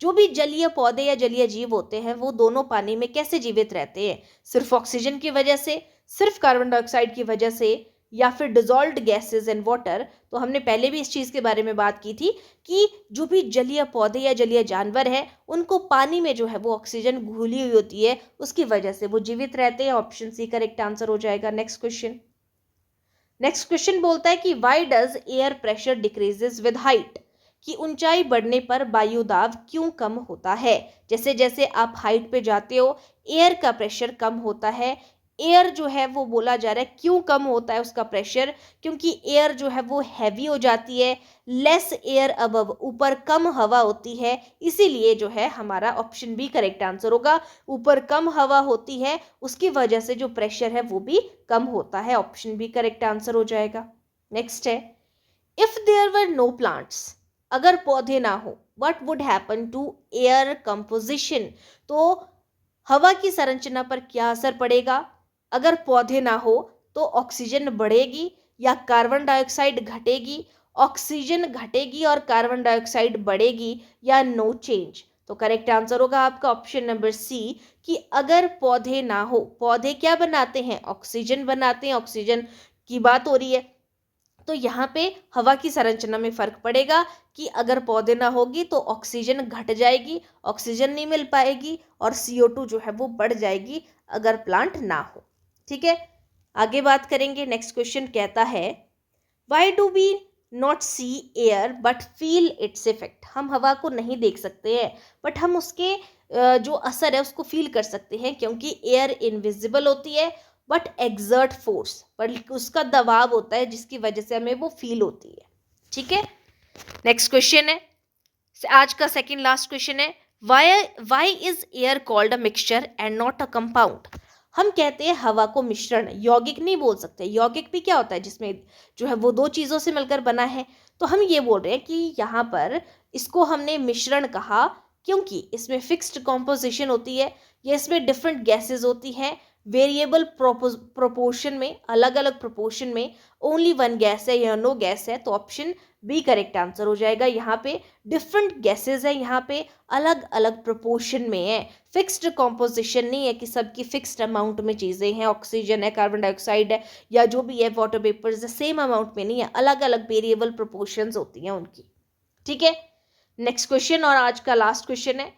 जो भी जलीय पौधे या जलीय जीव होते हैं वो दोनों पानी में कैसे जीवित रहते हैं? सिर्फ ऑक्सीजन की वजह से, सिर्फ कार्बन डाइऑक्साइड की वजह से, या फिर डिजॉल्व्ड गैसेस इन वाटर? तो हमने पहले भी इस चीज के बारे में बात की थी कि जो भी जलीय पौधे या जलीय जानवर है उनको पानी में जो है वो ऑक्सीजन घुली हुई होती है, उसकी वजह से वो जीवित रहते हैं। ऑप्शन सी करेक्ट आंसर हो जाएगा। नेक्स्ट क्वेश्चन, नेक्स्ट क्वेश्चन बोलता है कि why does air pressure decreases with height, कि ऊंचाई बढ़ने पर वायु दाब क्यों कम होता है? जैसे जैसे आप हाइट पे जाते हो एयर का प्रेशर कम होता है। एयर जो है वो बोला जा रहा है क्यों कम होता है उसका प्रेशर? क्योंकि एयर जो है वो हैवी हो जाती है, लेस एयर अबव, ऊपर कम हवा होती है, इसीलिए जो है हमारा ऑप्शन बी करेक्ट आंसर होगा। ऊपर कम हवा होती है, उसकी वजह से जो प्रेशर है वो भी कम होता है। ऑप्शन बी करेक्ट आंसर हो जाएगा। नेक्स्ट है, if there were no plants, अगर पौधे ना हो, what would happen to air composition, तो हवा की संरचना पर क्या असर पड़ेगा? अगर पौधे ना हो तो ऑक्सीजन बढ़ेगी या कार्बन डाइऑक्साइड घटेगी? ऑक्सीजन घटेगी और कार्बन डाइऑक्साइड बढ़ेगी, या नो चेंज? तो करेक्ट आंसर होगा आपका ऑप्शन नंबर सी, कि अगर पौधे ना हो, पौधे क्या बनाते हैं? ऑक्सीजन बनाते हैं, ऑक्सीजन की बात हो रही है, तो यहाँ पे हवा की संरचना में फर्क पड़ेगा कि अगर पौधे ना होगी तो ऑक्सीजन घट जाएगी, ऑक्सीजन नहीं मिल पाएगी और CO2 जो है वो बढ़ जाएगी अगर प्लांट ना हो। ठीक है, आगे बात करेंगे। नेक्स्ट क्वेश्चन कहता है why do we not see air but feel its effect. हम हवा को नहीं देख सकते हैं बट हम उसके जो असर है उसको फील कर सकते हैं, क्योंकि एयर इनविजिबल होती है बट एक्सर्ट फोर्स, पर उसका दबाव होता है जिसकी वजह से हमें वो फील होती है। ठीक है, नेक्स्ट क्वेश्चन है, आज का सेकंड लास्ट क्वेश्चन है, why is air called a mixture and not a compound. हम कहते हैं हवा को मिश्रण, यौगिक नहीं बोल सकते। यौगिक भी क्या होता है, जिसमें जो है वो दो चीज़ों से मिलकर बना है। तो हम ये बोल रहे हैं कि यहाँ पर इसको हमने मिश्रण कहा क्योंकि इसमें फिक्स्ड कॉम्पोजिशन होती है, या इसमें डिफरेंट गैसेज होती हैं वेरिएबल प्रोपोर्शन में, अलग अलग प्रोपोर्शन में। ओनली वन गैस है या नो गैस है, तो ऑप्शन बी करेक्ट आंसर हो जाएगा। यहाँ पे डिफरेंट गैसेज है, यहाँ पे अलग अलग प्रोपोर्शन में है, फिक्स्ड कॉम्पोजिशन नहीं है कि सबकी फिक्स्ड अमाउंट में चीज़ें हैं, ऑक्सीजन है, कार्बन डाइऑक्साइड है, या जो भी है वाटर वेपर्स है, सेम अमाउंट में नहीं है, अलग अलग वेरिएबल प्रोपोर्शंस होती हैं उनकी। ठीक है, नेक्स्ट क्वेश्चन और आज का लास्ट क्वेश्चन है,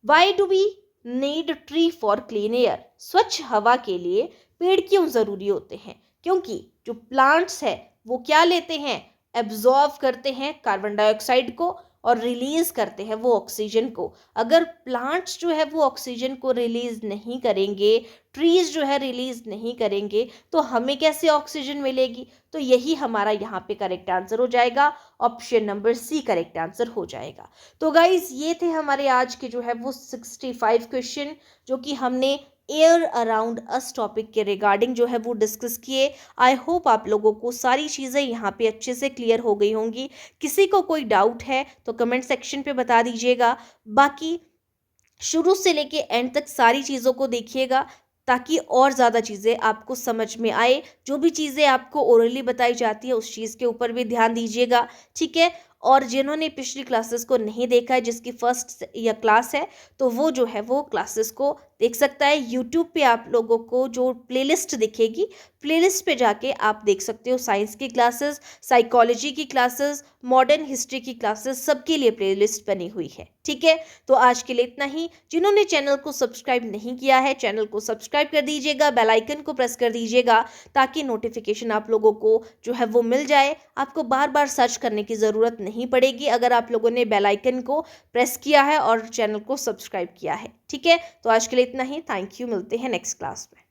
why do we need tree for clean air. स्वच्छ हवा के लिए पेड़ क्यों जरूरी होते हैं? क्योंकि जो प्लांट्स है वो क्या लेते हैं, एब्जॉर्व करते हैं कार्बन डाइऑक्साइड को और रिलीज करते हैं वो ऑक्सीजन को। अगर प्लांट्स जो है वो ऑक्सीजन को रिलीज नहीं करेंगे, ट्रीज जो है रिलीज नहीं करेंगे, तो हमें कैसे ऑक्सीजन मिलेगी? तो यही हमारा यहाँ पे करेक्ट आंसर हो जाएगा, option number C correct answer हो जाएगा। तो गाइज ये थे हमारे आज के जो है वो 65 क्वेश्चन, जो कि हमने एयर अराउंड अस टॉपिक के रिगार्डिंग जो है वो डिस्कस किए। आई होप आप लोगों को सारी चीज़ें यहाँ पे अच्छे से क्लियर हो गई होंगी। किसी को कोई डाउट है तो कमेंट सेक्शन पे बता दीजिएगा। बाकी शुरू से लेके एंड तक सारी चीज़ों को देखिएगा ताकि और ज़्यादा चीज़ें आपको समझ में आए। जो भी चीज़ें आपको ओरली बताई जाती है उस चीज़ के ऊपर भी ध्यान दीजिएगा। ठीक है, और जिन्होंने पिछली क्लासेस को नहीं देखा है, जिसकी फर्स्ट या क्लास है, तो वो जो है वो क्लासेस को देख सकता है। यूट्यूब पे आप लोगों को जो प्लेलिस्ट दिखेगी, प्लेलिस्ट पे जाके आप देख सकते हो साइंस की क्लासेस, साइकोलॉजी की क्लासेस, मॉडर्न हिस्ट्री की क्लासेस, सबके लिए प्लेलिस्ट बनी हुई है। ठीक है, तो आज के लिए इतना ही। जिन्होंने चैनल को सब्सक्राइब नहीं किया है, चैनल को सब्सक्राइब कर दीजिएगा, बेल आइकन को प्रेस कर दीजिएगा ताकि नोटिफिकेशन आप लोगों को जो है वो मिल जाए। आपको बार बार सर्च करने की ज़रूरत नहीं पड़ेगी अगर आप लोगों ने बेल आइकन को प्रेस किया है और चैनल को सब्सक्राइब किया है। ठीक है, तो आज के लिए इतना ही। थैंक यू, मिलते हैं नेक्स्ट क्लास में।